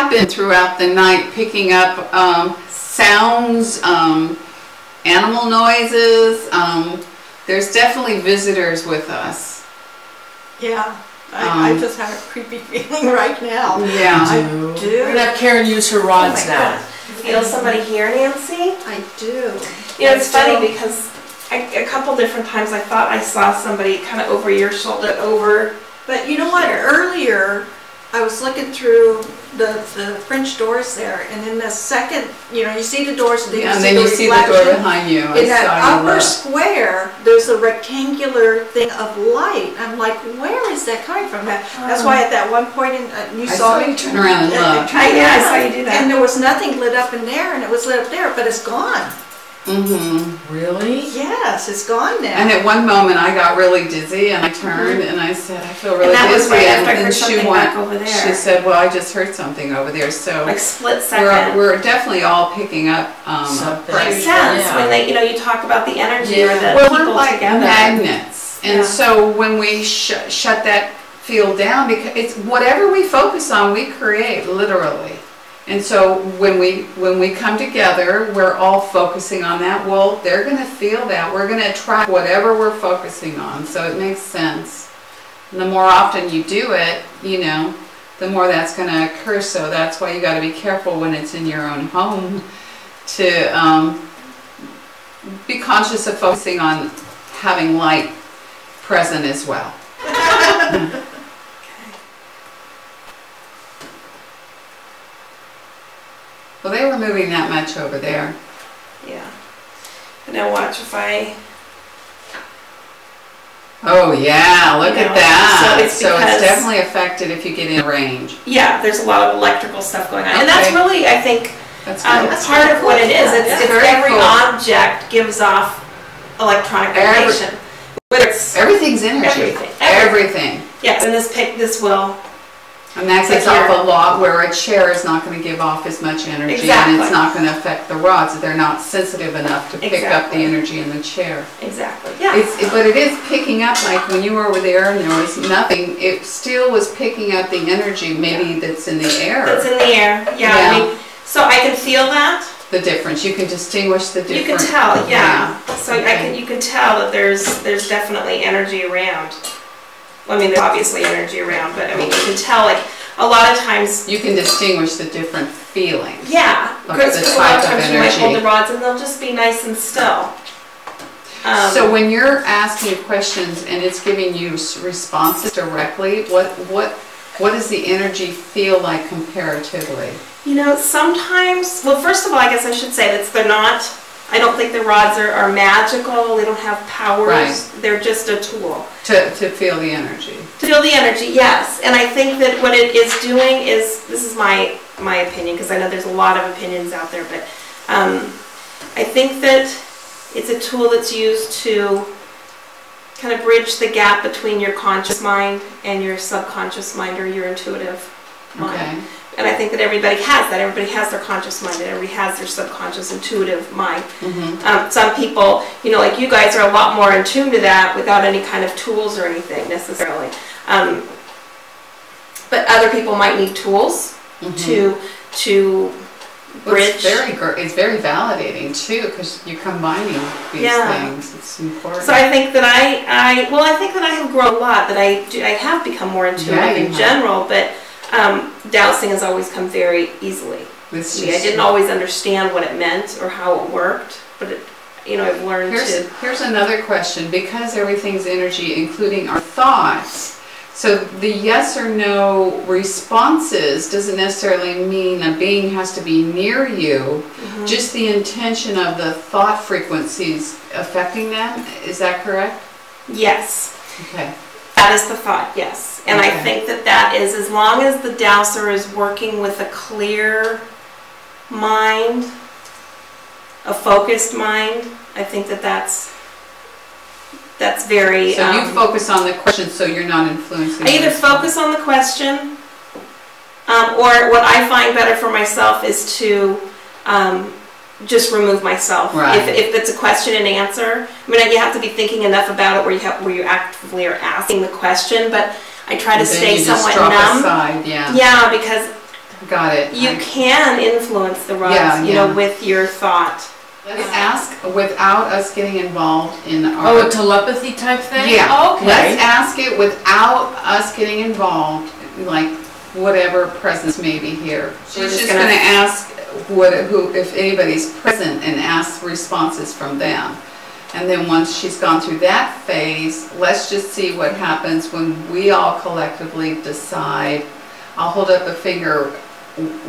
have been throughout the night picking up sounds, animal noises. There's definitely visitors with us. Yeah. I just have a creepy feeling right now. Yeah. I do. We're gonna have Karen use her rods now. Feel somebody here, Nancy? I do. You know, it's funny because a couple different times I thought I saw somebody kind of over your shoulder, over. But you know what? Earlier, I was looking through the French doors there, and in the second, you know, you see the doors, and then you see the door behind you. In that upper square, there's a rectangular thing of light. I'm like, where is that coming from? That's why at that one point, you saw me turn around and look. Yeah, I saw you do that. And there was nothing lit up in there, and it was lit up there, but it's gone. Really? Yes, it's gone now. And at one moment I got really dizzy and I turned and I said, I feel really that was dizzy. right after I and heard something back over there. She said, well, I just heard something over there. So like split second. We're definitely all picking up something. Makes sense when they, you know, you talk about the energy or the well, people we're like together. magnets. And so when we shut that field down, because it's whatever we focus on, we create, literally. And so when we come together, we're all focusing on that. Well, they're going to feel that. We're going to attract whatever we're focusing on. So it makes sense. And the more often you do it, you know, the more that's going to occur. So that's why you got to be careful when it's in your own home to be conscious of focusing on having light present as well. Well, they were moving that much over there. Yeah. And now watch if I... Oh yeah, look at that. So it's definitely affected if you get in range. Yeah, there's a lot of electrical stuff going on. And that's really, I think, part of what it is. It's every object gives off electronic radiation. Everything's energy. Everything. Yes, and this will... And that gives off a lot, where a chair is not going to give off as much energy, and it's not going to affect the rods. They're not sensitive enough to pick up the energy in the chair. Exactly. Yeah. But it is picking up, like when you were over there and there was nothing, it still was picking up the energy, maybe that's in the air. That's in the air. Yeah. I mean, so I can feel that. The difference. You can distinguish the difference. You can tell. Yeah. So you can tell that there's definitely energy around. I mean, there's obviously energy around, but I mean, you can tell, like, a lot of times... You can distinguish the different feelings. Yeah, because a lot of times you might hold the rods and they'll just be nice and still. So when you're asking questions and it's giving you responses directly, what does the energy feel like comparatively? You know, sometimes... Well, first of all, I guess I should say that they're not... I don't think the rods are magical. They don't have powers. Right. They're just a tool. To feel the energy. To feel the energy, yes. And I think that what it is doing is, this is my opinion, because I know there's a lot of opinions out there, but I think that it's a tool that's used to kind of bridge the gap between your conscious mind and your subconscious mind or your intuitive mind. Okay. And I think that everybody has that. Everybody has their conscious mind, and everybody has their subconscious, intuitive mind. Some people, you know, like you guys, are a lot more in tune to that without any kind of tools or anything necessarily. But other people might need tools to bridge. It's very validating too, because you're combining these things. It's important. So I think that I think that I have grown a lot. That I have become more intuitive in general, but. Dowsing has always come very easily. I didn't always understand what it meant or how it worked, but I've learned to... Here's another question. Because everything's energy, including our thoughts, so the yes or no responses doesn't necessarily mean a being has to be near you, just the intention of the thought frequencies affecting them. Is that correct? Yes. Okay. That is the thought, yes. And I think that is, as long as the dowser is working with a clear mind, a focused mind, I think that's very... So you focus on the question, so you're not influencing... I either focus on the question, or what I find better for myself is to just remove myself. Right. If it's a question and answer, I mean, you have to be thinking enough about it where you actively are asking the question, but I try to stay somewhat numb. Aside, yeah, because Got it. You can influence the rods, Yeah, you know, yeah. with your thought. Let's ask without us getting involved in our... Oh, a telepathy type thing? Yeah. Okay. Let's ask it without us getting involved, like whatever presence may be here. She's just going to ask who, if anybody's present, and ask responses from them. And then once she's gone through that phase, let's just see what happens when we all collectively decide. I'll hold up a finger.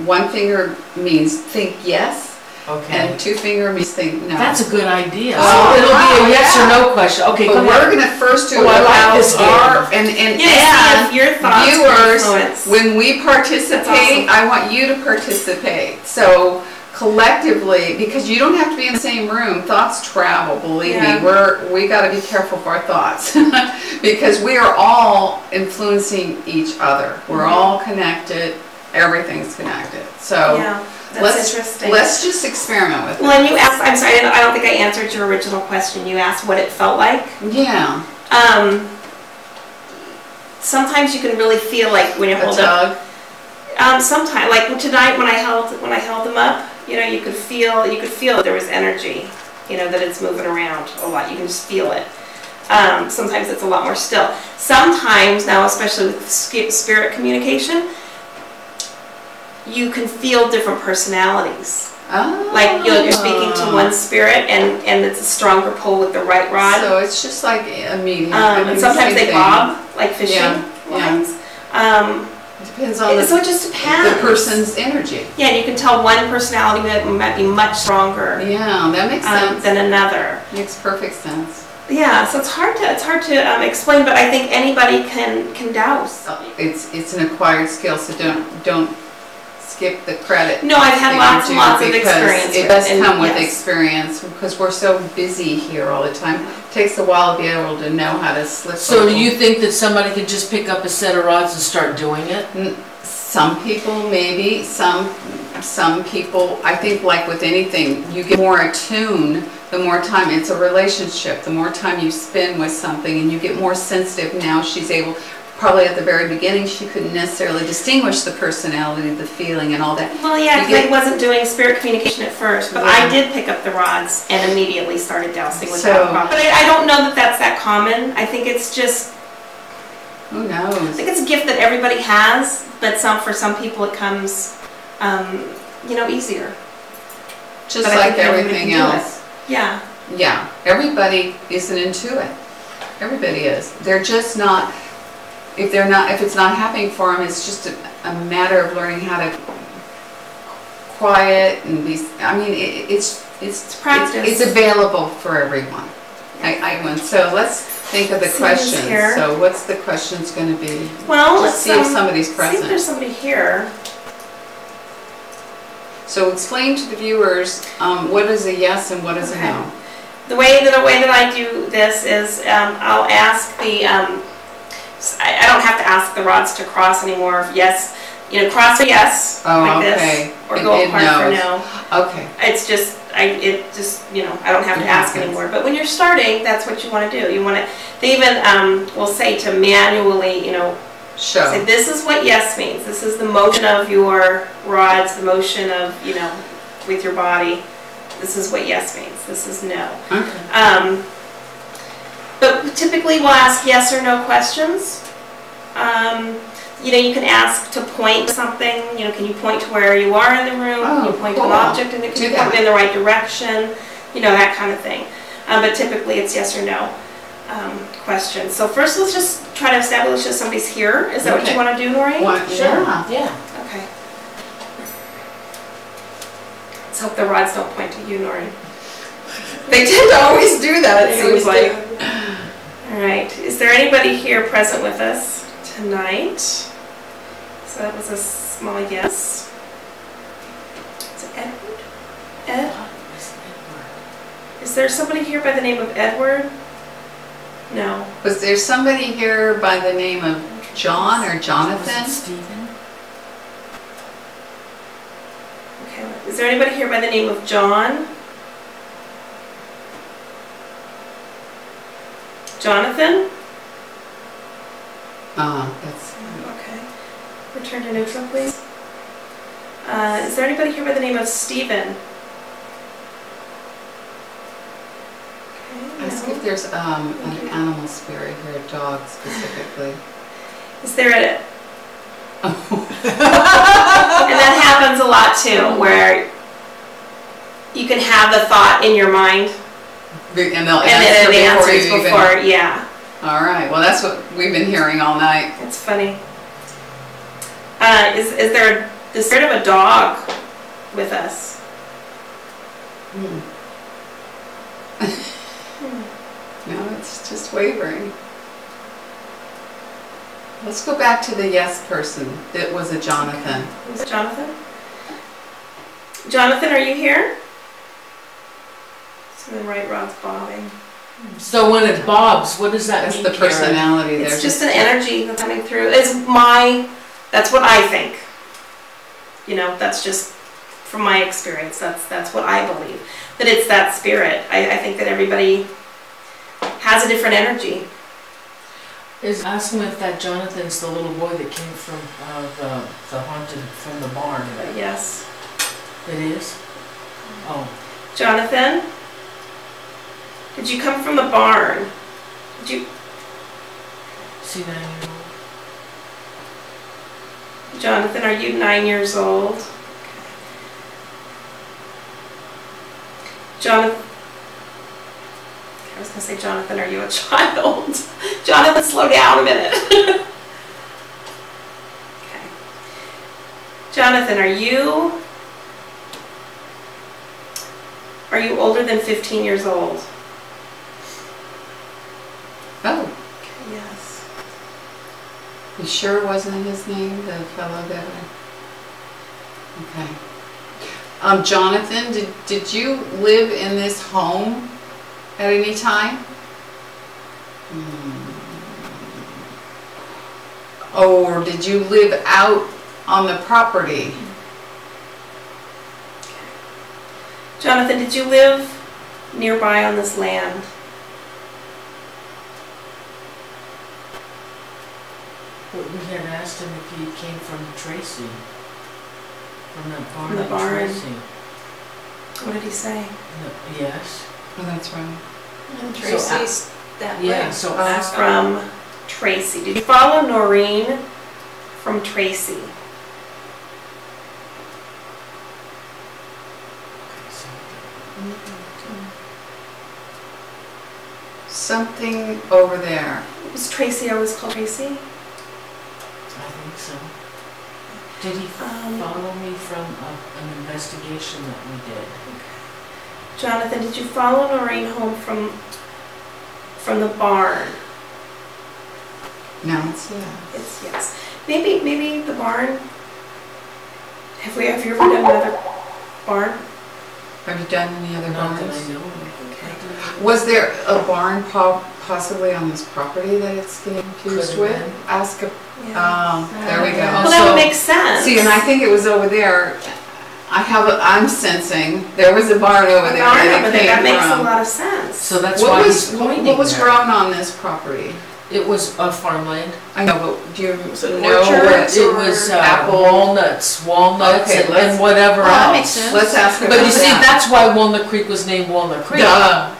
One finger means think yes. Okay. And two finger means think no. That's a good idea. Oh, So it'll wow, be a yes yeah. or no question. Okay, But go we're ahead. going to first do Oh, I like this game. and Yeah, see if your thoughts viewers, influence. when we participate, That's awesome. I want you to participate. So collectively, because you don't have to be in the same room, thoughts travel, believe Yeah. me. We got to be careful of our thoughts because we are all influencing each other. We're all connected. Everything's connected. So Yeah, that's interesting. let's just experiment with it. Well, and you asked, I'm sorry, I don't think I answered your original question. You asked what it felt like. Yeah. Sometimes you can really feel like when you A hold up. tug. Sometimes, like tonight when I held them up, you know, you could feel that there was energy, you know, that it's moving around a lot. You can just feel it. Sometimes it's a lot more still. Sometimes now, especially with spirit communication, you can feel different personalities. Oh. Like you're speaking to one spirit, and it's a stronger pull with the right rod. So it's just like a medium. And sometimes they bob, like fishing Yeah, lines. It depends on So it just depends. the person's energy. Yeah, and you can tell one personality that might be much stronger Yeah, that makes sense. than another. Makes perfect sense. Yeah, so it's hard to explain, but I think anybody can douse. It's an acquired skill, so don't skip the credit. No, I've had that lots you and do, lots of because experience it with does it, and come with yes. experience because we're so busy here all the time. It takes a while to be able to know how to slip. So do over. you think that somebody could just pick up a set of rods and start doing it? Some people maybe, some people, I think like with anything, you get more attuned the more time. It's a relationship. The more time you spend with something and you get more sensitive. Now she's able, probably at the very beginning she couldn't necessarily distinguish the personality, the feeling and all that. Well, yeah, You because I get- wasn't doing spirit communication at first, but I did pick up the rods and immediately started dousing without a problem. But I don't know that that's that common. I think it's just, Who I knows? think it's a gift that everybody has, but for some people it comes, you know, easier. Just But I like think everybody everything can do else. Yeah. Yeah, everybody is an intuit. Everybody is. They're just not, if it's not happening for them, it's just a matter of learning how to quiet and be, I mean, it's practice. It's available for everyone. So let's think of the See who's questions. here. So what's the questions going to be? Well, let's Just see if somebody's see if present. there's somebody here. So explain to the viewers what is a yes and what is a Okay. no. The way that I do this is I'll ask the I don't have to ask the rods to cross anymore. Yes, you know, cross for yes, Oh, like okay. this, or And go it apart for knows. no. Okay. It's just you know, I don't have to ask anymore. But when you're starting, that's what you want to do. You want to. They even will say to manually, you know, say Show. this is what yes means. This is the motion of your rods, the motion of, you know, with your body. This is what yes means. This is no. Okay. But typically we'll ask yes or no questions. You know, you can ask to point to something. You know, can you point to where you are in the room? Oh, Can you point cool. to an object and can Do you that. point in the right direction? You know, that kind of thing. But typically it's yes or no questions. So first let's just try to establish that somebody's here. Is that what Okay. you want to do, Noreen? Yeah. Yeah. Okay. Let's hope the rods don't point to you, Noreen. They tend to always do that, it They seems always like. All right. Is there anybody here present with us tonight? So that was a small yes. Is it Edward? Ed? Is there somebody here by the name of Edward? No. Was there somebody here by the name of John or Was it Jonathan? Stephen? Okay. Is there anybody here by the name of John? Jonathan? That's Okay. Return to neutral, please. Is there anybody here by the name of Stephen? Okay, Ask no. if there's an animal spirit here, a dog specifically. Is there a... And that happens a lot too, where you can have the thought in your mind, And they'll and then answer it answers before you before, even... yeah. All right, well that's what we've been hearing all night. It's funny. Is there the spirit of a dog with us? No, it's just wavering. Let's go back to the yes person. It was a Jonathan. Was it Jonathan? Jonathan, are you here? So the right rod's bobbing. So when it bobs, what does that That's mean, the Karen? personality there. It's just an energy that's coming through. That's what I think. You know, that's just from my experience. That's what I believe. That it's that spirit. I think that everybody has a different energy. Ask him if that Jonathan's the little boy that came from the haunted, from the barn. But yes. It is? Oh. Jonathan, did you come from the barn? Did you... See 9-year-old? Jonathan, are you 9 years old? Jonathan, I was going to say, Jonathan, are you a child? Jonathan, slow down a minute. Okay. Jonathan, are you older than 15 years old? Oh, Okay, yes. you sure wasn't his name, the fellow that Okay. Jonathan, did you live in this home at any time? Or did you live out on the property? Jonathan, did you live nearby on this land? But we had asked him if he came from Tracy. From that barn. From the in barn. Tracy. What did he say? No, yes. Oh, that's right. And So, Tracy's that way. Yeah, so ask From Tracy. Did you follow Noreen from Tracy? Something over there. Was Tracy always called Tracy? I think so. Did he follow me from an investigation that we did? Jonathan, did you follow Noreen home from the barn? No, it's yeah. It's yes. Maybe the barn. Have you ever done another barn? Have you done any other Not that barns? I know of. Okay. Was there a barn possibly on this property that it's getting confused Could've with? been. Ask a, Yeah. there we go. Well, that would make sense. See, and I think it was over there. I'm sensing there was a barn over The there barn that over it there, came that makes a from. lot of sense. So that's why he's pointing What was there. grown on this property? It was farmland. I know, but do you know orchards? what? It was apple? walnuts Okay, and whatever Oh, that else. makes sense. Let's ask about But you see, that. that's why Walnut Creek was named Walnut Creek. Duh.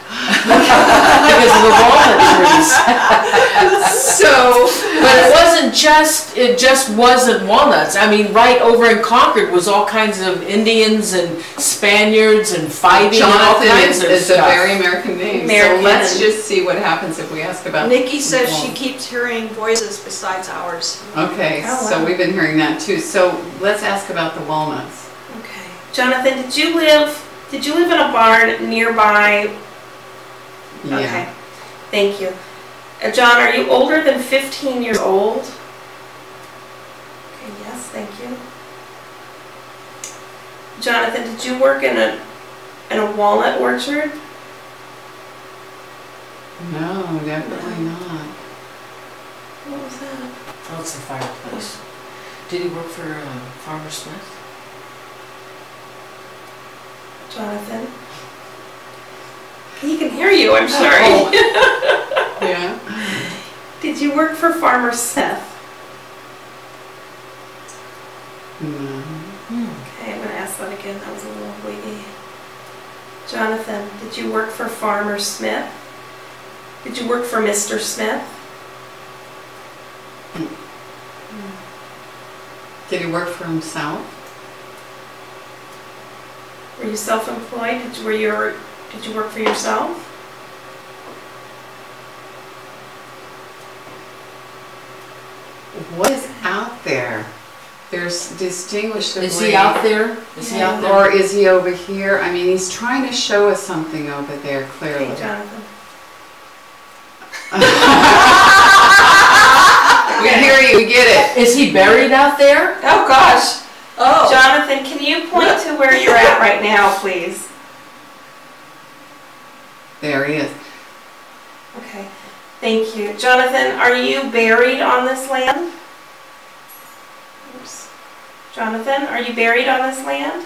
Because of the walnut trees. So, But it just wasn't walnuts. I mean, right over in Concord was all kinds of Indians and Spaniards and fighting and all Jonathan kinds of is a stuff. very American name. American. So let's just see what happens if we ask about. Nikki says she walnut. keeps hearing voices besides ours. Okay, Oh, so wow. we've been hearing that too. So let's ask about the walnuts. Okay. Jonathan, did you live in a barn nearby? Yeah. Okay. Thank you. John, are you older than 15 years old? Okay, yes, thank you. Jonathan, did you work in a walnut orchard? No, definitely not. What was that? Oh, it's the fireplace. Did he work for Farmer Smith? Jonathan? He can hear you, I'm sorry. Oh. Yeah. Did you work for Farmer Smith? No. Okay. Jonathan, did you work for Farmer Smith? Did you work for Mr. Smith? Did he work for himself? Were you self-employed? Did you work for yourself? What is out there? There's distinguishably... Is he out there? Is he out there? Or is he over here? I mean, he's trying to show us something over there, clearly. Okay, Jonathan. We hear you, we get it. Is he buried out there? Oh, gosh. Oh. Jonathan, can you point to where you're at right now, please? There he is. Okay, thank you. Jonathan, are you buried on this land? Oops. Jonathan, are you buried on this land?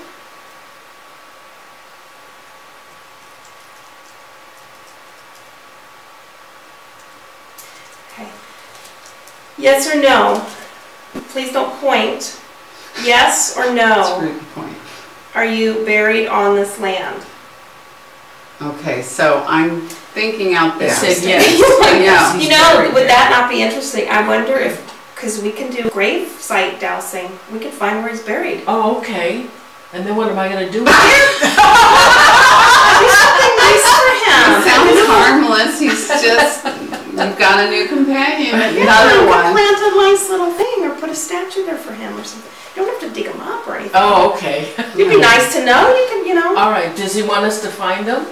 Okay. Yes or no? Please don't point. Yes or That's a no? good point. Are you buried on this land? Okay, so I'm thinking out there. He said yes. Yeah. You know, would that not be interesting? I wonder if, because we can do grave site dousing, we can find where he's buried. Oh, okay. And then what am I going to do with it? Do something nice for He him. sounds harmless. He's just, you've got a new companion, Yeah, another you one. can plant a nice little thing or put a statue there for him or something. You don't have to dig him up or anything. Oh, okay. It'd be nice to know. You can, you know. All right. Does he want us to find him?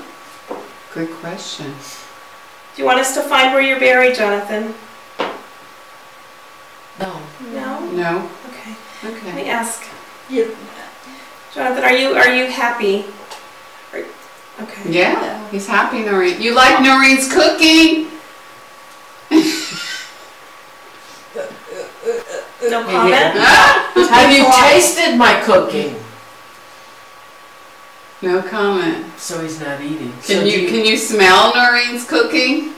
Good question. Do you want us to find where you're buried, Jonathan? No. No? No? Okay. Let Okay. me ask. You, Jonathan, are you happy? Okay. Yeah, he's happy, Noreen. You like Noreen's cooking? No comment? Have you tasted my cooking? No comment. So he's not eating. Can you smell Noreen's cooking?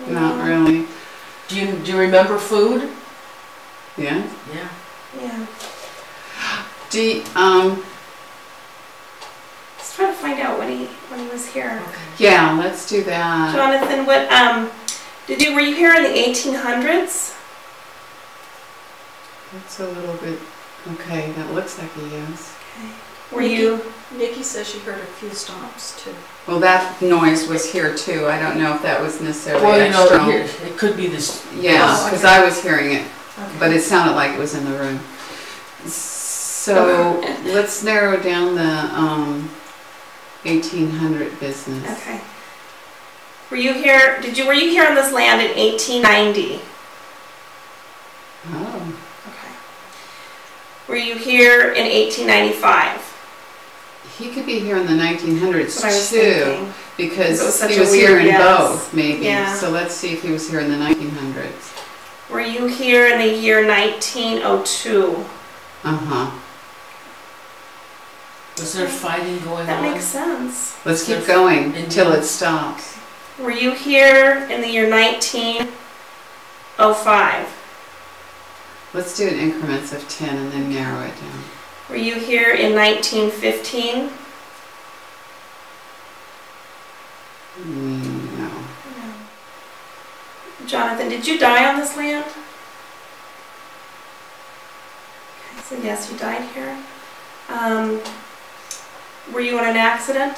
No. Not really. Do you remember food? Yeah. Yeah. Yeah. Let's try to find out when he was here. Yeah, let's do that. Jonathan, what were you here in the 1800s? That's a little bit, okay, that looks like he is. Were you? Nikki says she heard a few stomps too. Well, that noise was here too. I don't know if that was necessarily Well, you know, external. here, it could be this. Yes, Oh, because okay. I was hearing it, Okay. but it sounded like it was in the room. So let's narrow down the 1800 business. Okay. Were you here? Were you here on this land in 1890? Oh, Okay. Were you here in 1895? he could be here in the 1900s That's what I was too, thinking. because It was such he a was here weird in guess. both, maybe. Yeah. So let's see if he was here in the 1900s. Were you here in the year 1902? Uh-huh. Was there fighting going That on? makes sense. Let's So keep going Indians. until it stops. Were you here in the year 1905? Let's do it in increments of 10 and then narrow it down. Were you here in 1915? No. Jonathan, did you die on this land? Okay, so yes, you died here. Were you in an accident?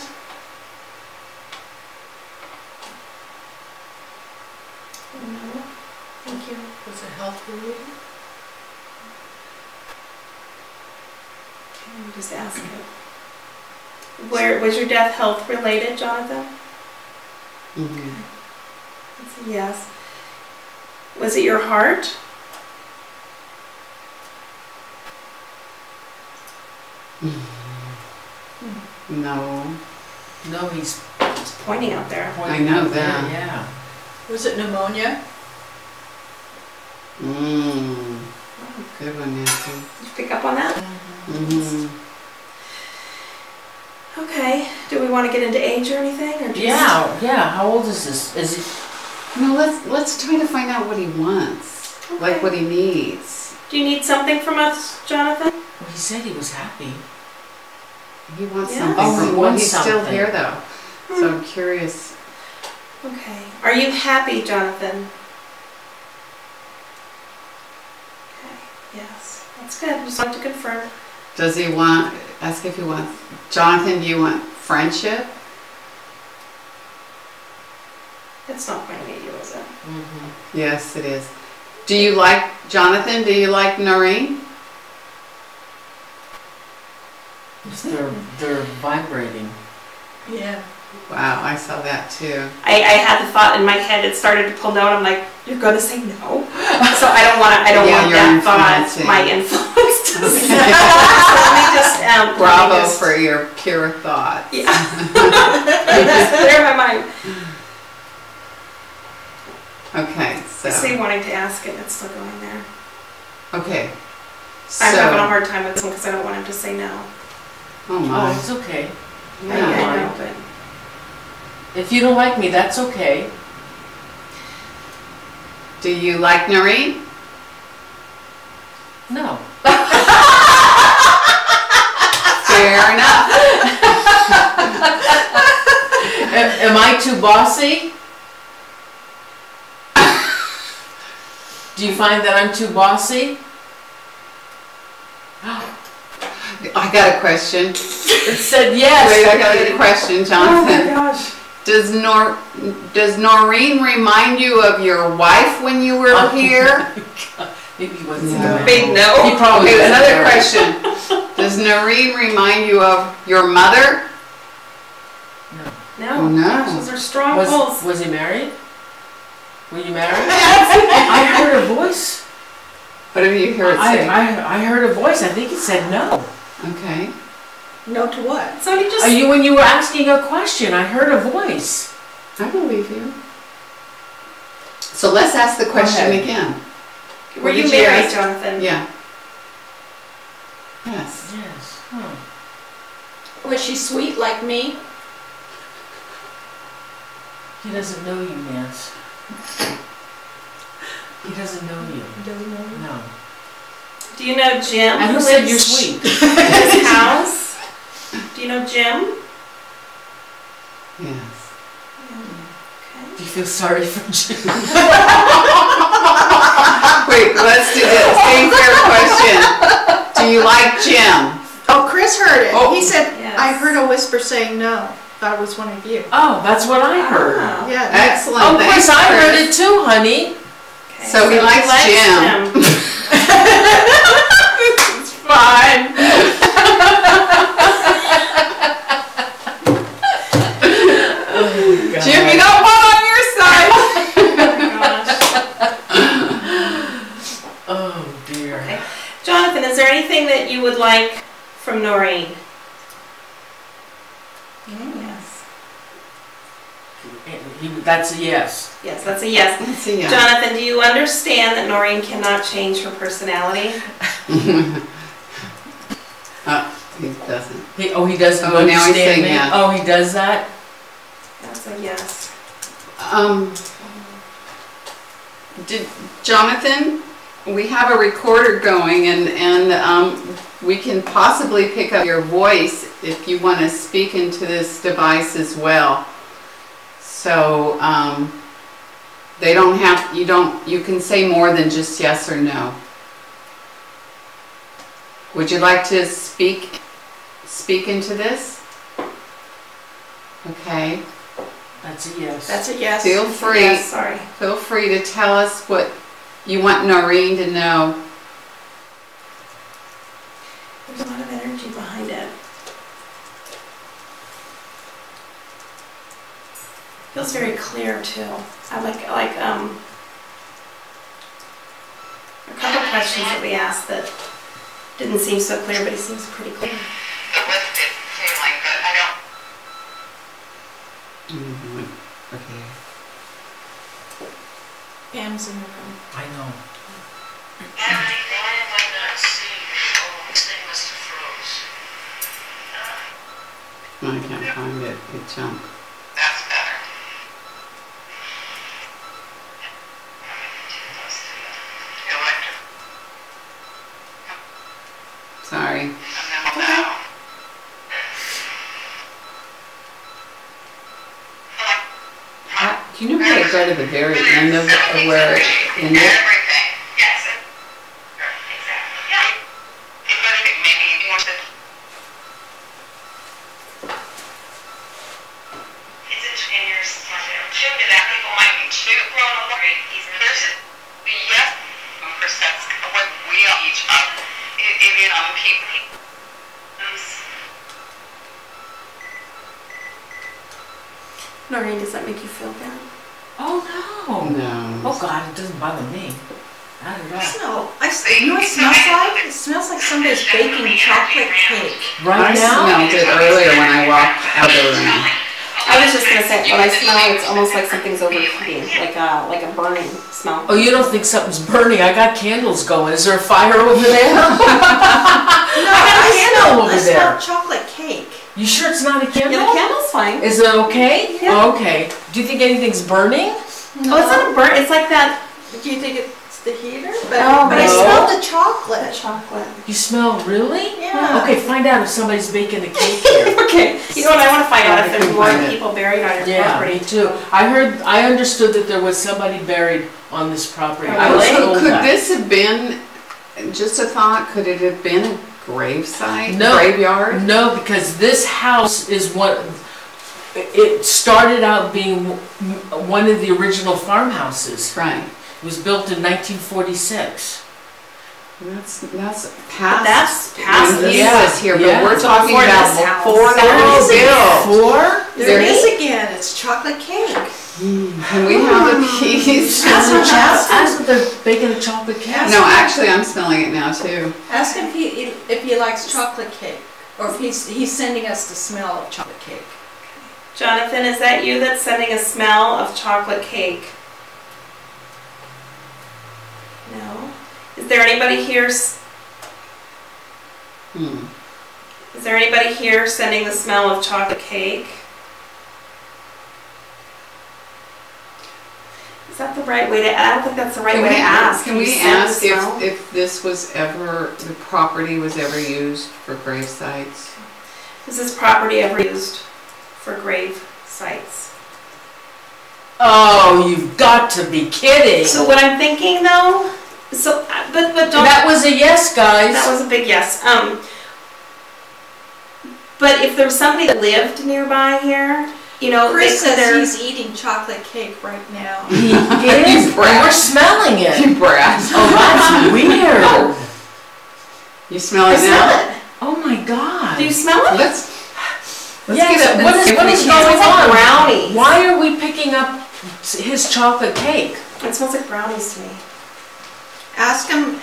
No. Thank you. Was it health related? I'm just asking. Where was your death health related, Jonathan? Mm-hmm. That's a yes. Was it your heart? No. No, he's It's pointing out there. I know out there, that. Yeah. Was it pneumonia? Good one, Nancy. Did you pick up on that? Mm-hmm. Okay. Do we want to get into age or anything, or just... Yeah. How old is this? Is he? No, let's try to find out what he wants, like Okay. what he needs. Do you need something from us, Jonathan? Well, he said he was happy. He wants Yeah. something. Oh, he well, wants he's still something. here though, so I'm curious. Okay. Are you happy, Jonathan? Okay. Yes. That's good. Just want to confirm. Does he want? Ask if he wants. Jonathan, do you want friendship? It's not pointing at you, is it? Mm-hmm. Yes, it is. Do you like Jonathan? Do you like Noreen? They're vibrating. Yeah. Wow, I saw that too. I had the thought in my head. It started to pull down. I'm like, you're gonna say no. So I don't want to. I don't Yeah, want you're that thought. influencing. My influence. To Okay. so let me just. Bravo let me just, for your pure thoughts. Yeah. Just clear my mind. Okay, I see so wanting to ask it. It's still going there. okay, I'm having a so hard time with this one because I don't want him to say no. oh Oh, my, it's okay. I I don't know, mind. but If you don't like me, that's okay. do you like Noreen? No. Fair enough. Am I too bossy? Do you find that I'm too bossy? I got a question. It said yes. Wait, I got a question, Jonathan. gosh. Does Noreen remind you of your wife when you were Oh. here? Maybe he wasn't No. a Big no. He probably Okay, wasn't another there. question. Does Noreen remind you of your mother? No. Oh, no. Gosh, those are strong pulls. Was he married? Were you married? I heard a voice. What have you heard say? I heard a voice. I think it said no. Okay. No to what? So he just. When you were asking a question, I heard a voice. I believe you. So let's ask the question ahead. again. Were What you did you married, ask? Jonathan? Yeah. Yes. Yes. Huh. Was she sweet like me? He doesn't know you, Nance. He doesn't know you. Doesn't know. No. Do you know Jim? And who said you're sweet? In his house? Do you know Jim? Yes. Do you feel sorry for Jim? Wait, let's do this. Same fair question. Do you like Jim? Oh, Chris heard it. Oh. He said, Yes. I heard a whisper saying no. Thought it was one of you. Oh, that's what I heard. Oh. Yeah. Excellent. Oh, of Thanks, course, I heard Chris. it too, honey. Okay, So he likes Jim. It's fine. Jim, you don't want on your side. Oh dear. Okay. Jonathan, is there anything that you would like from Noreen? Yes. That's a yes. Yes, that's a yes. Let's see. Yeah. Jonathan, do you understand that Noreen cannot change her personality? He doesn't. He doesn't Oh, now he's understand saying me. yes. Oh, he does that. That's a yes. Did Jonathan? We have a recorder going, and we can possibly pick up your voice if you want to speak into this device as well. So they don't have. You can say more than just yes or no. Would you like to speak into this? Okay. That's a yes. That's a yes. Feel free. Yes, sorry. Feel free to tell us what you want Noreen to know. There's a lot of energy behind it. Feels very clear too. I like a couple questions that we asked that didn't seem so clear, but he seems pretty clear. Lifted feeling, but I don't. Okay. Pam's in the room. I know. Why am I not seeing you? Oh, this thing must have froze. I can't find it. It jumped. That's better. Electric. Sorry. Do you know how to go to the very end of where it ended? Everything, yes. Exactly, yeah. But maybe you want to... It's in your too, that people might be too grown up. There's a yes percent what we are each other. People. Noreen, does that make you feel bad? Oh, no. No. Oh, God, it doesn't bother me. Not at all. You know what it smells like? It smells like somebody's baking chocolate cake. Right I now? smelled it earlier when I walked out of the room. I was just gonna say, when I smell, it's almost like something's overheating, like a burning smell. Oh, you don't think something's burning? I got candles going. Is there a fire over there? No, I smell chocolate cake. You sure it's not a candle? Yeah, the candle's fine. Is it okay? Yeah. Oh, okay. Do you think anything's burning? Oh, it's not a burn, it's like that Do you think it's the heater? But, Oh, but I no. smelled the chocolate. chocolate. You smell really? Yeah. Okay, find out if somebody's baking a cake here. Okay, you know what, I wanna find out if I there's can more find it. people buried on your Yeah, property. me too. I understood that there was somebody buried on this property. I was Really? told Could that. this have been, just a thought, could it have been a gravesite? No. Graveyard? No, because this house is what, it started out being one of the original farmhouses. Right. It was built in 1946. That's past. That's past when this. he was here, Yeah. but we're So talking before about this house. before There that was is a built. Four? There it There is again. It's chocolate cake. Can we have a piece? Ask if they're baking a chocolate cake. No, actually, I'm smelling it now too. Ask him if he likes chocolate cake, or if he's sending us the smell of chocolate cake. Jonathan, is that you that's sending a smell of chocolate cake? No. Is there anybody here? Is there anybody here sending the smell of chocolate cake? Is that the right way to? I don't think that's the right way to ask. Can You we send the ask smell? if this was ever, the property was ever used for grave sites? Is this property ever used for grave sites? Oh, you've got to be kidding. So what I'm thinking though, but don't. That was a yes, guys. That was a big yes. But if there was somebody that lived nearby here, you know, Chris they could says he's eating chocolate cake right now. He is, and we're smelling it. You brat. Oh, that's weird. You smell I it smell now? it. Oh my God. Do you smell it? Let's Yes, get it. what Let's is see if we going can- It smells like on? brownies. Why are we picking up his chocolate cake? It smells like brownies to me. Ask him.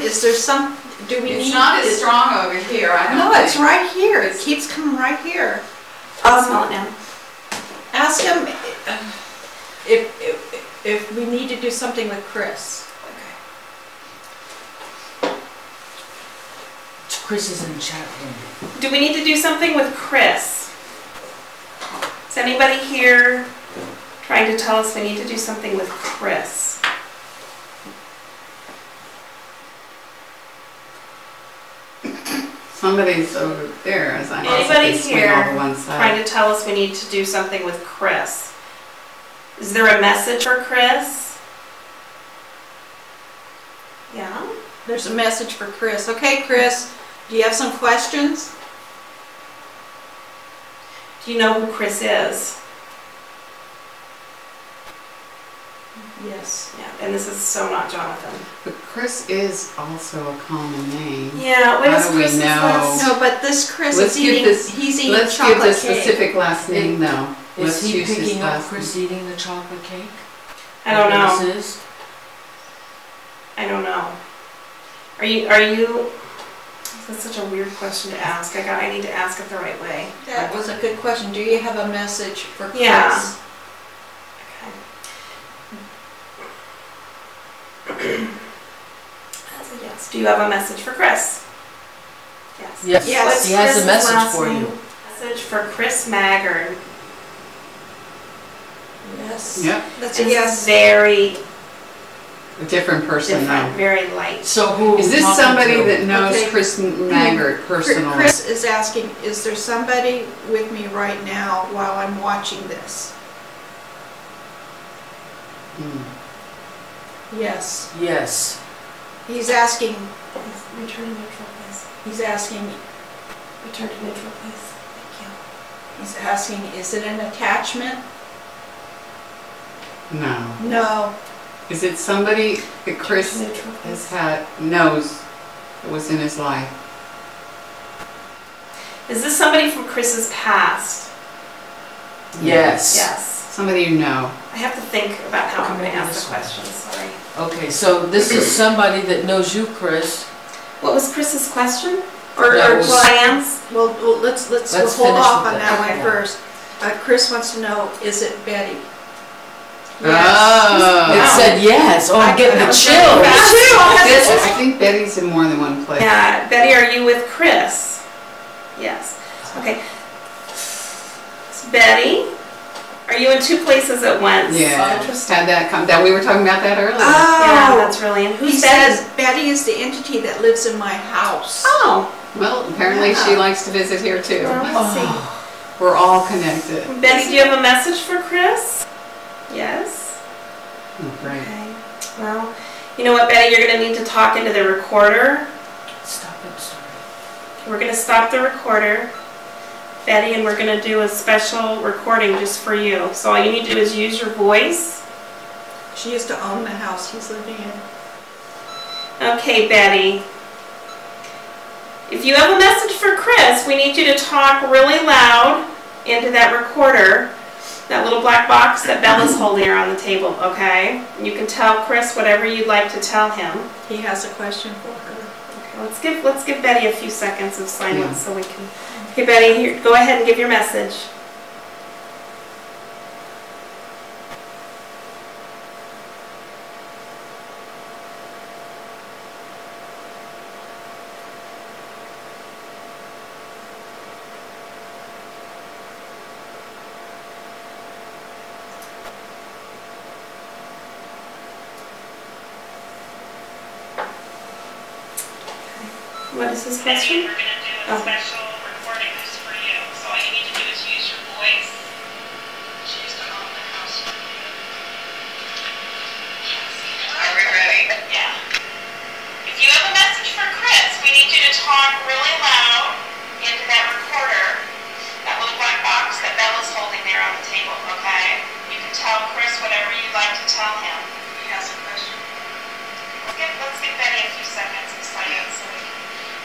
Is there some? Do we It's need? not as strong over here, I don't No, think. it's right here. It keeps coming right here. I'll smell it now. Ask him if we need to do something with Chris. Chris is in the chat room. Do we need to do something with Chris? Is anybody here trying to tell us we need to do something with Chris? Somebody's over there, as I'm Anybody also swing here over one side. trying to tell us we need to do something with Chris? Is there a message for Chris? Yeah? There's a message for Chris. Okay, Chris, do you have some questions? Do you know who Chris is? Yes. Yeah, and this is so not Jonathan. But Chris is also a common name. Yeah, what How is do we Chris's know? last? No, but this Chris Let's is give eating. this- He's eating Let's give chocolate the cake. specific last name though. Is Let's he use his picking up last Chris eating the chocolate cake? I don't know. This is? I don't know. Are you? That's such a weird question to ask. I need to ask it the right way. That was a good question. Do you have a message for Chris? Yeah. Okay. That's a yes. Do you have a message for Chris? Yes. Yes, Yes, he has Chris's a message last for name? you. Message for Chris Maggard. Yes. Yep, That's a It's yes. very a different person different, though. very light. So who Is this talking somebody to? that knows Okay. Chris Maggard personally? Chris is asking, is there somebody with me right now while I'm watching this? Yes. Yes. He's asking, Return to neutral, please. he's asking, Return to neutral, please. Thank he's asking, is it an attachment? No. No. Is it somebody that you. Chris Neutral, has please. knows that was in his life? Is this somebody from Chris's past? Yes. Yes. Somebody you know. I have to think about how I'm Come going to over ask this the way. question, sorry. Okay, so this is somebody that knows you, Chris. What was Chris's question? Or That was- Diane's? Well, let's Let's hold finish off with on that. that one Okay. first. Chris wants to know, is it Betty? Oh. It said yes. Oh, I'm getting the chills. I think Betty's in more than one place. Yeah, Betty, are you with Chris? Yes. Okay. Betty, are you in two places at once? Yeah. Interesting. Had that come. That we were talking about that earlier. Yeah, Oh, that's really. And he who's Betty? says Betty is the entity that lives in my house. Oh, Well, apparently she Yeah. likes to visit here too. well, let's see. We're all connected. Betty, do you have a message for Chris? Yes. Oh, great. Okay. Well, you know what, Betty? You're going to need to talk into the recorder. Stop it, sorry. We're going to stop the recorder, Betty, and we're going to do a special recording just for you. So all you need to do is use your voice. She used to own the house he's living in. Okay, Betty. If you have a message for Chris, we need you to talk really loud into that recorder, that little black box that Bella's holding here on the table, okay? You can tell Chris whatever you'd like to tell him. He has a question for her. Okay, let's give Betty a few seconds of silence so we can. Okay, Betty, here, go ahead and give your message. What is his question? We're going to do a special recording just for you. So all you need to do is use your voice. She used to own the house. Are we ready? Yeah. If you have a message for Chris, we need you to talk really loud into that recorder, that little black box that Bella's holding there on the table, okay? You can tell Chris whatever you'd like to tell him. He has a question. Let's give Betty a few seconds of silence so we can.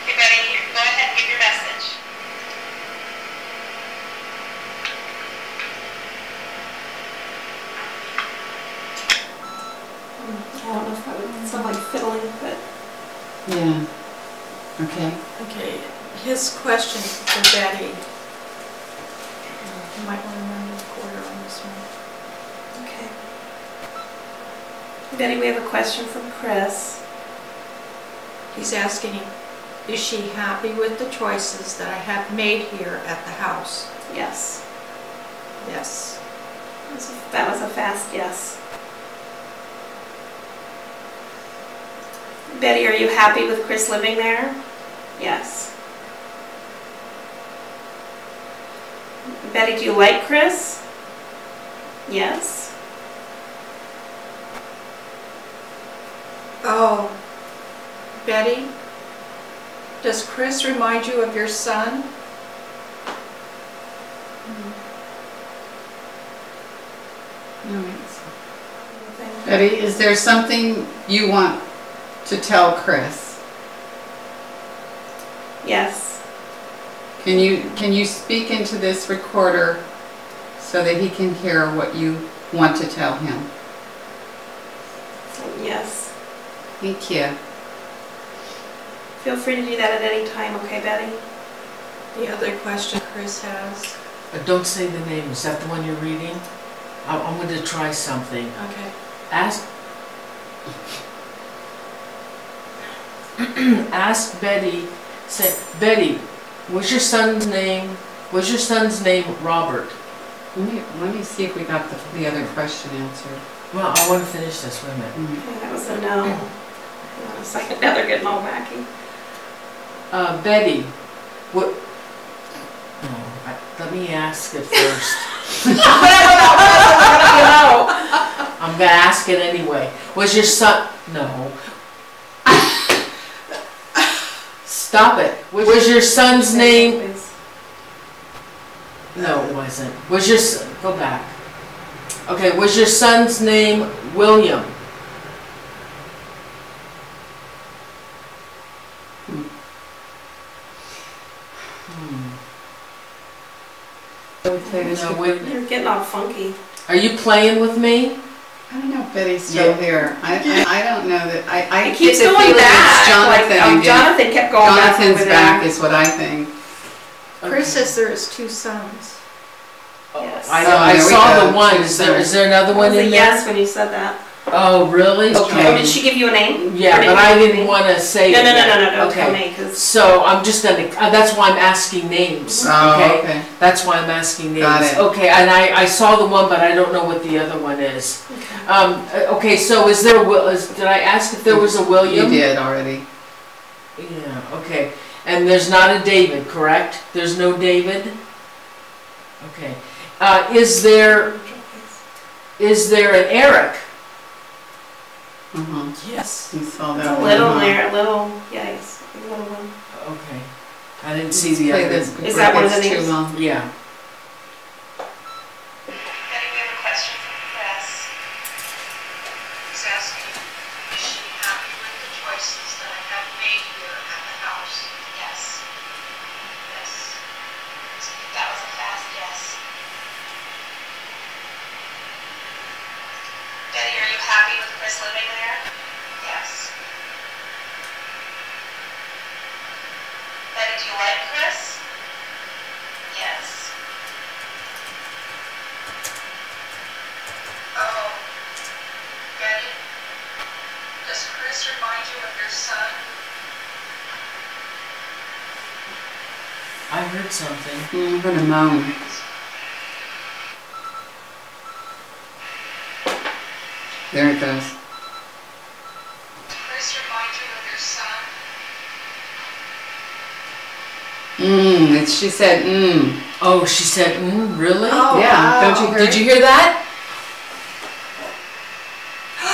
Okay, Betty, go ahead and give your message. I don't know if that would sound like fiddling, but. Yeah. Okay. Okay, his question for Betty. You might want to run the recorder on this one. Okay. Betty, we have a question from Chris. He's asking, is she happy with the choices that I have made here at the house? Yes. Yes. That was a fast yes. Betty, are you happy with Chris living there? Yes. Betty, do you like Chris? Yes. Oh, Betty, does Chris remind you of your son? Betty, is there something you want to tell Chris? Yes. Can you speak into this recorder so that he can hear what you want to tell him? Yes. Thank you. Feel free to do that at any time, okay, Betty? The other question Chris has. Don't say the name. Is that the one you're reading? I'm going to try something. Okay. Ask ask Betty. Say, Betty, was your son's name Robert? Let me see if we got the other question answered. Well, I want to finish this. Wait a minute. Okay, that was a no. Hang on a second, now they're getting all wacky. Betty, what? No, let me ask it first. I'm I'm gonna ask it anyway. Was your son? No. Stop it. Was your son's name? No, it wasn't. Was your son? Go back. Okay. Was your son's name William? No, wait. You're getting all funky. Are you playing with me? I don't know if Betty's still here. I don't know that. I It keeps get the going feeling back. it's Jonathan Like, again. Jonathan kept going back. Jonathan's over back there. is what I think. Chris says there is 2 sons. Yes. I there we saw go. the one. Is there another I one was in a there? yes when you said that. Oh, really? Oh, Okay. did she give you a name? Yeah, Or but I you give didn't me- want to say No, it no, no, yet. no, no, don't Okay. tell me, because So I'm just gonna, that's why I'm asking names, Oh, okay? okay. That's why I'm asking names. Got it. Okay, and I saw the one, but I don't know what the other one is. Okay, so is there, did I ask if there was a You William? did already. Yeah, okay. And there's not a David, correct? There's no David? Okay. Is there an Eric? Yes. You saw it's that a one. little huh? there, a little, yikes, a little one. Okay. I didn't see the Play other. this Is that one of the before it gets names? too long. Yeah. Betty, we have a question from Chris. He's asking, is she happy with the choices that I have made here at the house? Yes. Yes. That was a fast yes. Betty, are you happy with Chris living there? Yes. Betty, do you like Chris? Yes. Oh, Betty, does Chris remind you of your son? I heard something. I heard a moan. There it goes. Does Chris remind you of your son? She said, Oh, she said, really? Oh, Yeah, wow. don't you hear Did you hear that?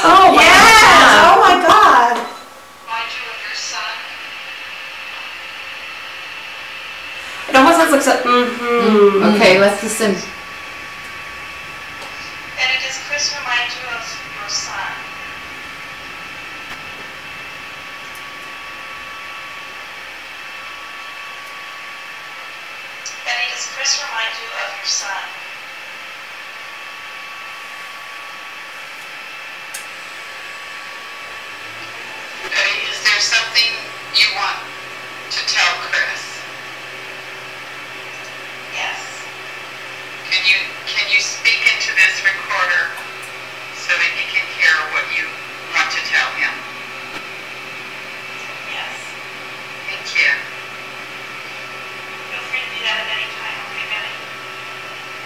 Oh, my God. Oh, my God. Remind you of your son? It almost sounds like so, Okay, let's listen. Betty, does Chris remind you of your son? Betty, does Chris remind you of your son? Betty, is there something you want to tell Chris? Yes. Can you speak into this recorder so that he can hear what you want to tell him? Yes. Thank you. Feel free to do that at any time, okay, Betty?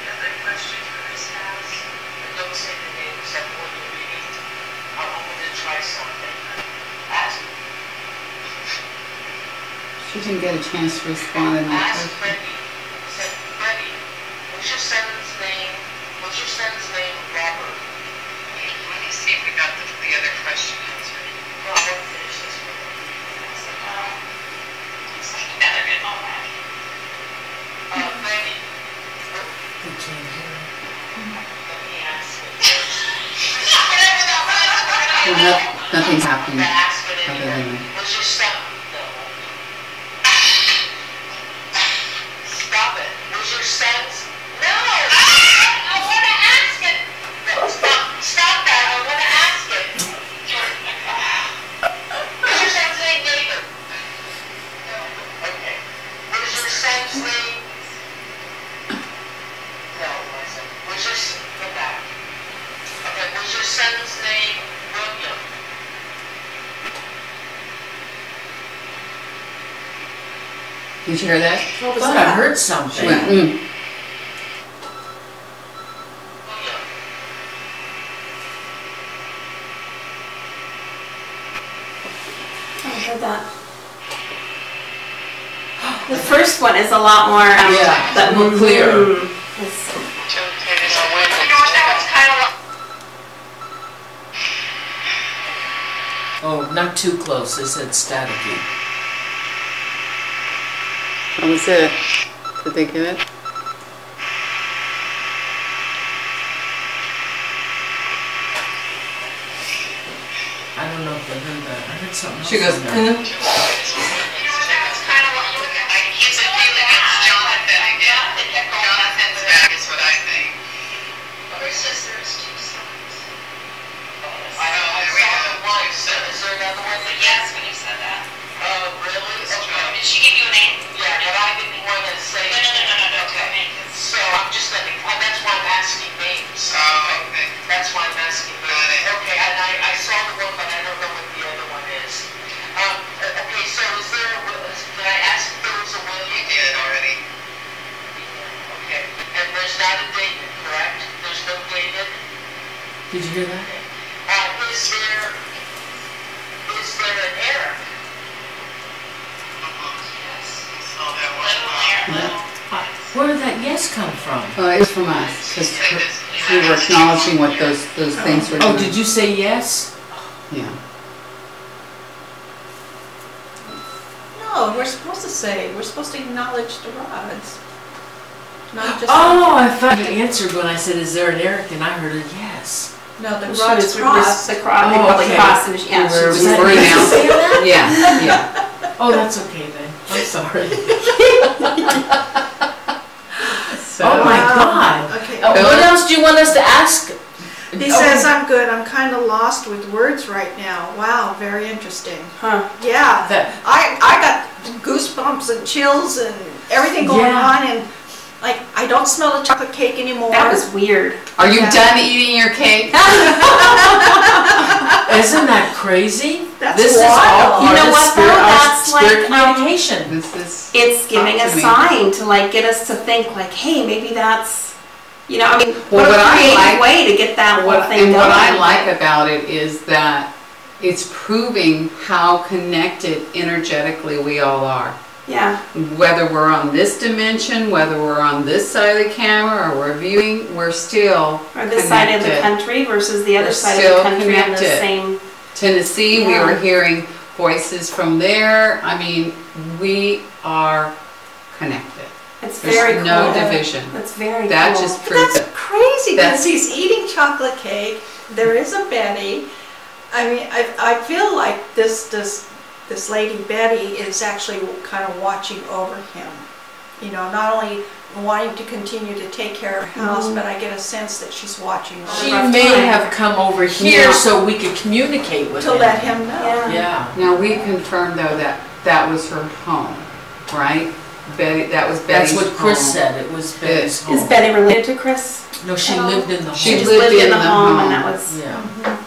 The other question Chris has, don't say the name except when you're reading. I want him to try something. Ask She didn't get a chance to respond in that question. Freddie. Said, Freddie, what's your son's name? What's your son's name, Robert? Let me see if we got the other question answered. No, I won't finish this one. Looks like another good moment. Freddie. You can't hear it. Let me ask it. Whatever that was. Nothing's happening. Ask it Other anyway. than What's your son? Stop it. Was your son's? No! I want to ask it. No, stop that. I want to ask it. What's your son's name, David? No. Okay. What is your son's name? No, it wasn't. Was your go back. Okay. Was your son's name William? Did you hear that? I thought I heard She something. went, William. I heard that. The first one is a lot more, Yeah, that more clear. it's- You know what, that was kind of like... not too close. They said staticky. That was it. Did they get it? I don't know if they heard that. I heard something else. She goes, in there. That's kind of what you look at. I keep the feeling it's Jonathan again. Jonathan's back is what I think. Chris says there's two sides. I know, we have one. Is there another one? Yes, when you said that. Oh, really? Did she give you a name? Yeah, but I didn't want to say. No. Okay. So I'm just letting, that's why I'm asking names. Oh, okay. That's why I'm asking names. Okay, and I saw the one, but I don't know what the other one is. Okay, so is there, did I ask if there was a will? You did already. Okay, and there's not a David, correct? There's no David? Did you hear that? Is there an Eric? Yes. Oh, that one. Little Eric. Where did that yes come from? It was from us, because we were acknowledging what those things were doing. Oh, did you say yes? Yeah. No, we're supposed to say, we're supposed to acknowledge the rods. Not just. Oh, I found an answer when I said, is there an Eric? And I heard a yes. No, the She rods was cross. the cross. They Oh, probably okay. crossed and yeah. We were Was that worried you now. saying that? Yeah. Oh, that's okay then. I'm sorry. So, Oh my God. Okay. What else do you want us to ask? He says, I'm good, I'm kind of lost with words right now. Wow, very interesting. Huh. Yeah, That- I got goosebumps and chills and everything going Yeah. on, and like, I don't smell the chocolate cake anymore. That was weird. are you Yeah. done eating your cake? Isn't that crazy? That's This is all wild. part You know of what, spirit, though? our That's spirit like, communication. This is. It's giving Talk a to me. sign to like get us to think like, hey, maybe that's, you know, I mean, Well, what what a I creative like- way to get that whole thing And going. what I like about it is that it's proving how connected energetically we all are. Yeah, Whether we're on this dimension, whether we're on this side of the camera, or we're viewing, we're still or this side of the connected. country versus the other We're side of still the country on the connected. same. Tennessee, we Yeah. were hearing voices from there. I mean, we are connected. It's very There's cool. no division. That's very That cool. just But proves that's it. crazy, That's- because he's eating chocolate cake, there is a Betty. I mean, I feel like this lady Betty is actually kind of watching over him. You know, not only wanting to continue to take care of her house, but I get a sense that she's watching over She him may have come over here Yeah. so we could communicate with to him. let him know. Yeah. Yeah. Now, we confirmed though that that was her home, right? Betty, that was Betty's That's what Chris home. said. It was Betty's home. Is Betty related to Chris? No, she lived in the home. She just lived in the the home, and home. that was. Yeah.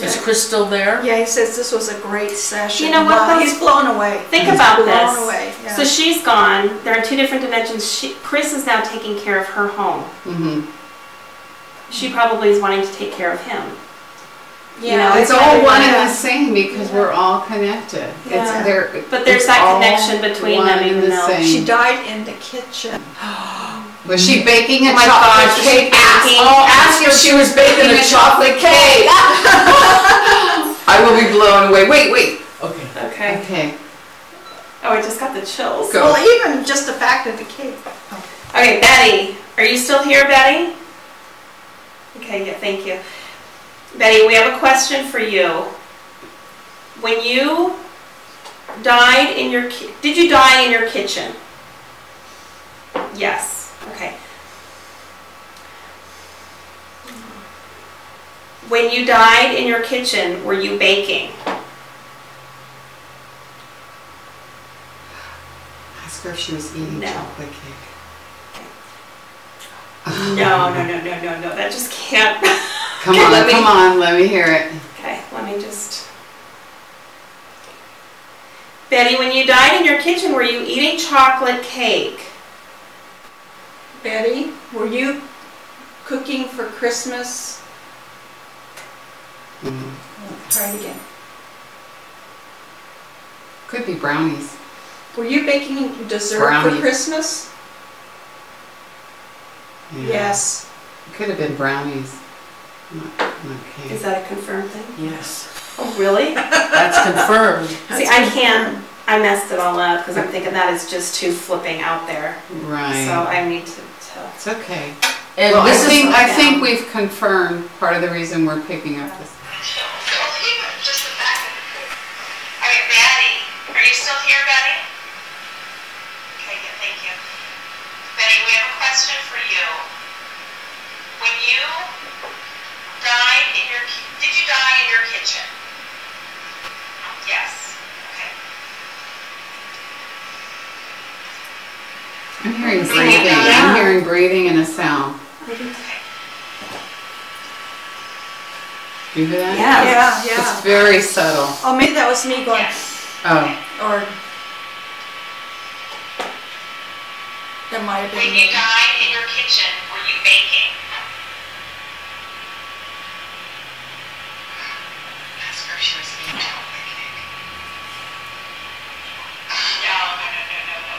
Is Chris still there? Yeah, he says this was a great session. You know what, Wow, though? he's blown away. Think He's about blown this. away. Yeah. So she's gone. They're in two different dimensions. Chris is now taking care of her home. Mm-hmm. She probably is wanting to take care of him. yeah, know, It's all one and yeah. the same because we're all connected. Yeah. It's there. But there's it's that all connection between one them, and even the though same. She died in the kitchen. Was she baking a Oh my chocolate gosh, was cake? she baking? Ask if she was baking a chocolate cake. I will be blown away. Wait. Okay. Okay. Okay. Oh, I just got the chills. Go. Well, even just the fact of the cake. Okay, Betty. Are you still here, Betty? Okay, yeah, thank you. Betty, we have a question for you. When you died in your did you die in your kitchen? Yes. Okay. When you died in your kitchen, were you baking? Ask her if she was eating No. chocolate cake. No. That just can't. Come Okay, on, let me- come on. Let me hear it. Okay, let me just. Betty, when you died in your kitchen, were you eating chocolate cake? Betty, were you cooking for Christmas? Try it again. Could be brownies. Were you baking dessert Brownies. for Christmas? Yeah. Yes. It could have been brownies. Okay. Is that a confirmed thing? Yes. Oh, really? That's confirmed. See, I can't, I messed it all up because I'm thinking that is just too flipping out there. Right. So I need to tell. It's okay. And Well, this is I think we've confirmed part of the reason we're picking up this. Well, even just the fact that, I mean, Betty, are you still here, Betty? Okay, yeah, thank you. Betty, we have a question for you. When you died in your, did you die in your kitchen? Yes. Okay. I'm hearing breathing. I'm hearing breathing and a sound. Okay. Do you hear that? Yeah. It's very subtle. Oh, maybe that was me going, Yes. Oh. or that might have When been you me. died in your kitchen, were you baking? Ask her if she was being baking. No,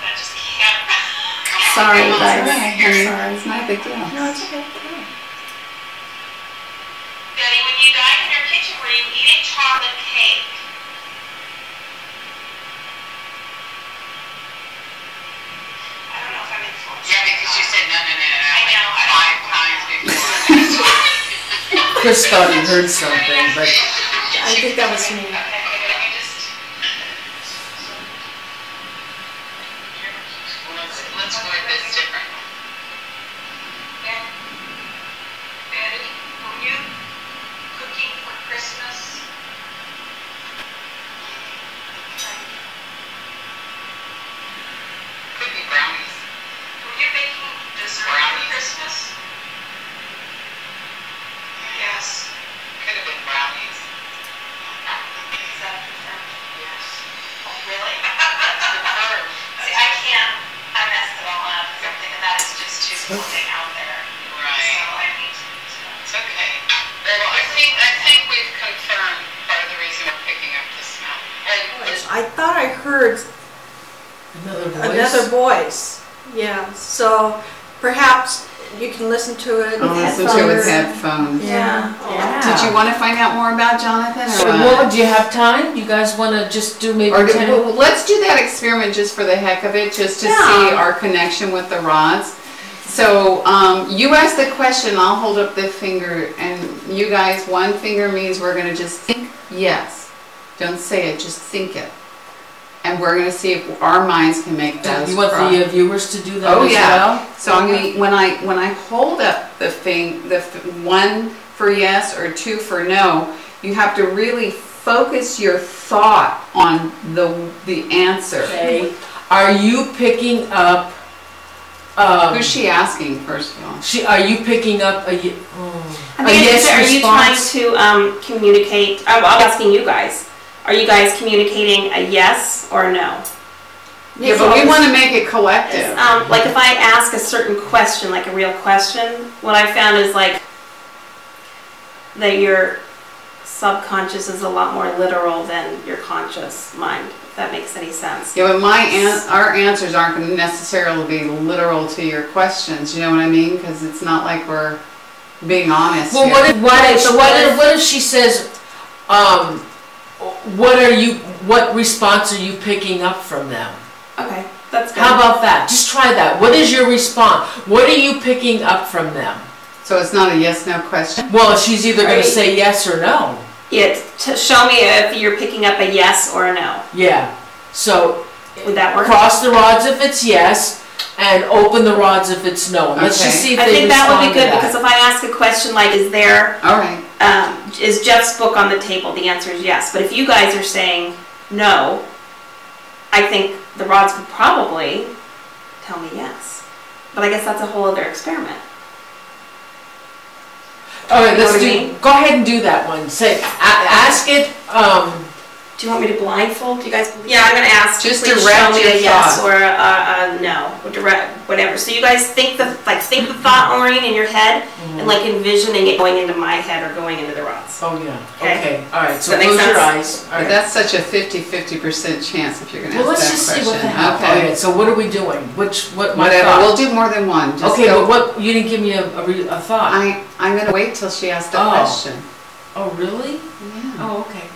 that just can't. Sorry, It's guys. okay, honey. It's not a big deal. No, it's okay. Betty, when you died in your kitchen, were you eating chocolate cake? I don't know if I'm influenced. Yeah, because you said no. I know. 5 times before. Chris thought he heard something, but I think that was me. Okay, let me just. Let's go with this different. Betty, were you cooking for Christmas? Could be brownies. Were you making dessert for Brownies. Christmas? Yes. Could have been brownies. Is that confirmed? Yes. Oh, really? That's confirmed. See, I can't, I messed it all up because I'm thinking that is just too floating out there. So Right. I need to. It's okay. Well, I think we've confirmed part of the reason we're picking up the smell. And I thought I heard another voice. another voice. Yeah, so perhaps you can listen to it. I'll listen to it with headphones. Yeah. Did you want to find out more about Jonathan So, or well, what? do you have time? You guys want to just do maybe Or 10? well, let's do that experiment just for the heck of it, just to see our connection with the rods. So you ask the question, I'll hold up the finger, and you guys, one finger means we're going to just think yes. Don't say it, just think it. And we're going to see if our minds can make that. You want the viewers to do that as yeah. well? So I'm going to, when I hold up the one for yes or two for no, you have to really focus your thought on the answer. Okay. Are you picking up? Who's she asking, first of all? Are you picking up a I think yes are you trying response? to communicate? I'm asking you guys. Are you guys communicating a yes or a no? Yeah, but we want to make it collective. Like if I ask a certain question, like a real question, what I found is like that your subconscious is a lot more literal than your conscious mind. If that makes any sense. Yeah, but our answers aren't going to necessarily be literal to your questions. You know what I mean? Because it's not like we're being honest. Well, here. what if she says, what response are you picking up from them? Okay, that's good. How about that? Just try that. What is your response? What are you picking up from them? So it's not a yes/no question. Well, she's either going to say yes or no. Yeah, show me if you're picking up a yes or a no. Yeah. So Would that work? cross the rods if it's yes, and open the rods if it's no. Let's just see if I they think that would be respond to good that. because if I ask a question like, All right. is Jeff's book on the table? The answer is yes. But if you guys are saying no, I think the rods would probably tell me yes. But I guess that's a whole other experiment. All right, You know let's what I do. mean? Go ahead and do that one. Say, ask it. Do you want me to blindfold you guys? Yeah, I'm gonna ask. Just please direct show me your a yes thought. or a no, or direct whatever. So you guys think the thought, Maureen, in your head, and like envisioning it going into my head or going into the rods. Oh, yeah. Okay. Okay. All right. So Does that make close your sense? eyes. All But right. that's such a 50% chance if you're going to Well, ask let's that just question. see what the hell. Okay. Okay. So what are we doing? What my Whatever. thought? We'll do more than one. Just Okay, go. but what? You didn't give me a thought. I'm going to wait till she asks the Oh. question. Oh, really? Yeah. Oh, okay.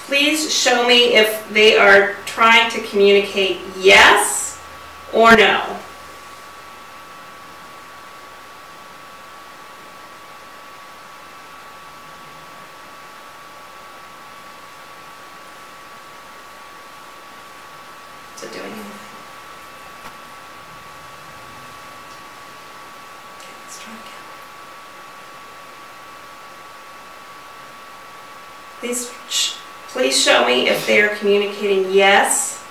Please show me if they are trying to communicate yes or no. Is it doing anything? Okay, let's try again. Please show me if they are communicating yes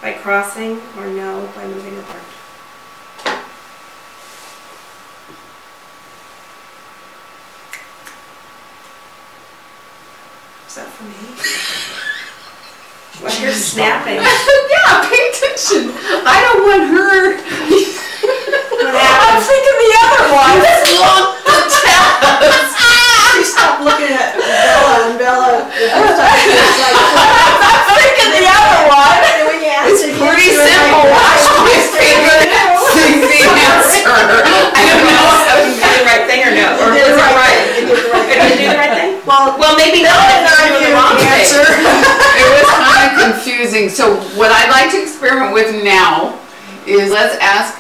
by crossing or no by moving apart. Is that for me? Well, you're snapping. Yeah, pay attention. I don't want her. What I'm happened? thinking the other one. Look the test. She stopped looking at Bella, and Bella was like, I'm thinking the other one. when you answer, It's pretty simple. Watch my finger. See the answer. I don't know. Did you do the right thing or no? Or was it right? You did the right Did you do the right thing? Well, maybe not. If you're doing the wrong answer. thing. It was kind of confusing. So what I'd like to experiment with now is let's ask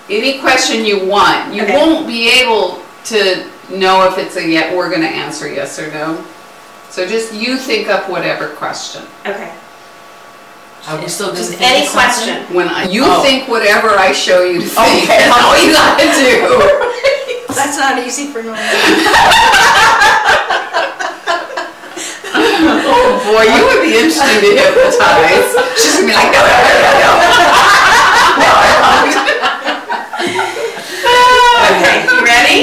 any question you want. You Okay. won't be able to know if it's a yes. We're going to answer yes or no. So just you think up whatever question. Okay. Are we still Just think any of something? question. When you Oh. think whatever I show you to think, Okay. that's all you got to do. That's not easy for no one. Oh boy, you would be interesting to hypnotize. She's gonna be like, no, no, no, no, no. Okay, you ready?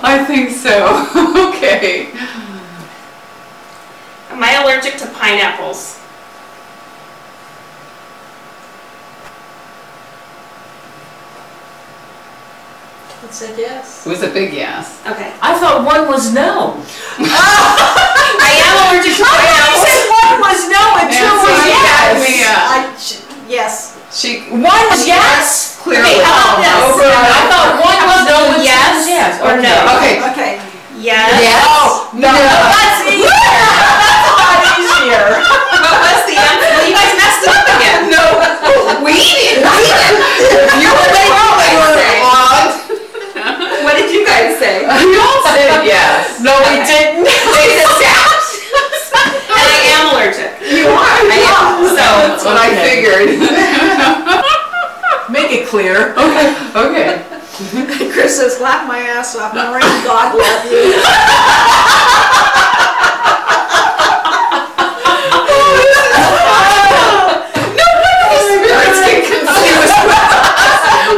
I think so. Okay. Am I allergic to pineapples? It said yes. It was a big yes. Okay. I thought one was no. I am allergic to pineapples. One was no and two Nancy, was you had me, yes. Yes. She One was yes. clearly. Okay, how about this? Over- I thought one was no and two Yes was yes. or no? Okay. Okay. Yes. Yes. Oh, no. That's easier. That's a lot easier. What was the answer? Well, you guys messed it up again. No, we didn't. You were wrong. What did you guys say? You all said yes. No, we didn't. They said yes. And I am allergic. You are. I am. So That's what I Okay. figured. Make it clear. Okay. Chris says, laugh my ass off. Maureen, God love you. Spirits get confused.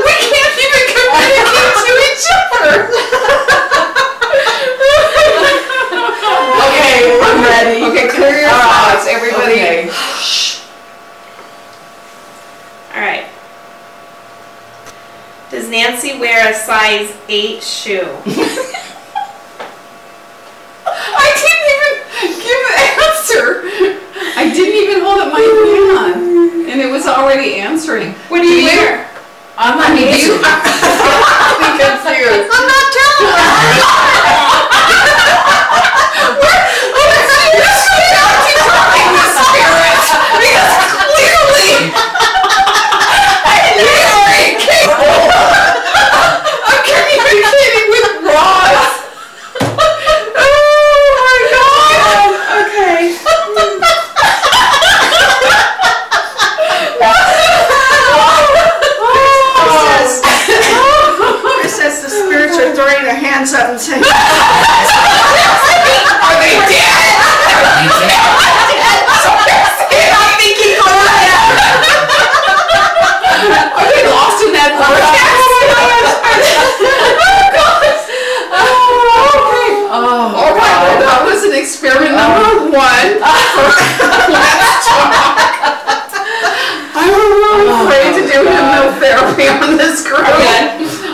We can't even communicate to each other. Okay, I'm ready. Okay, clear your thoughts, everybody. Okay. all right. Does Nancy wear a size 8 shoe? I didn't even give an answer. I didn't even hold up my hand, and it was already answering. What do you wear? I'm not I mean, you answering. I'm confused. I'm not telling you. Because clearly I'm communicating with Ross. Oh my God. Okay. Oh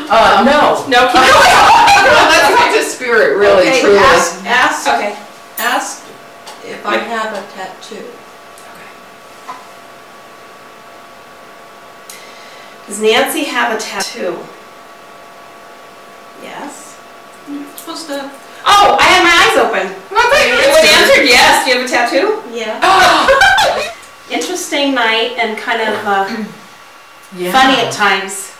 No. No, keep going. Well, let's get to spirit, really, Okay, truly. Okay. ask if I have a tattoo. Does Nancy have a tattoo? Yes. You're supposed to. Oh, I had my eyes open. It would answer yes. Do you have a tattoo? Yeah. Interesting night and kind of Yeah. funny at times.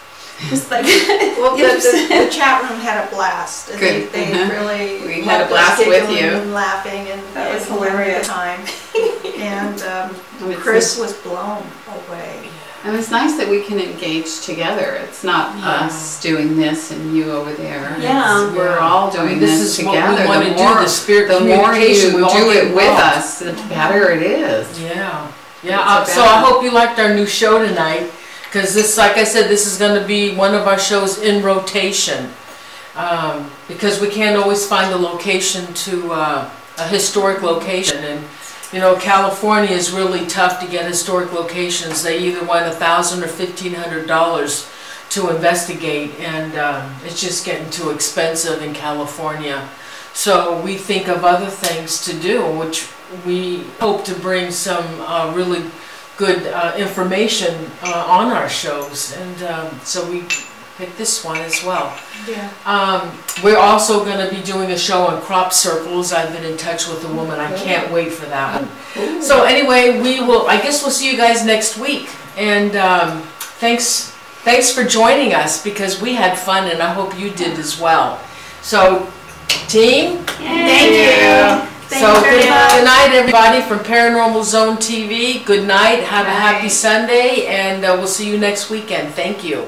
Just like Well, the chat room had a blast. And Good. They really We had a loved us blast with giggling you. and laughing and That was having a good hilarious. time. And It's Chris was blown away. And it's nice that we can engage together. It's not us doing this and you over there. Yeah. It's- We're all doing This this is what we together. want to do, the spirit The more communication, we you all do get it with involved. us, the better it is. Yeah, It's yeah. a So I balance. hope you liked our new show tonight, because this, like I said, this is going to be one of our shows in rotation, because we can't always find a location to a historic location, and you know, California is really tough to get historic locations. They either want $1,000 or $1,500 to investigate, and it's just getting too expensive in California. So we think of other things to do, which we hope to bring some really good information on our shows, and so we picked this one as well. Yeah. We're also going to be doing a show on crop circles. I've been in touch with a woman. I can't wait for that one. So anyway, I guess we'll see you guys next week, and thanks for joining us, because we had fun, and I hope you did as well. So team, Thank you. Thank so you very much. good night, everybody, from Paranormal Zone TV. Good night. Have a happy Sunday, and we'll see you next weekend. Thank you.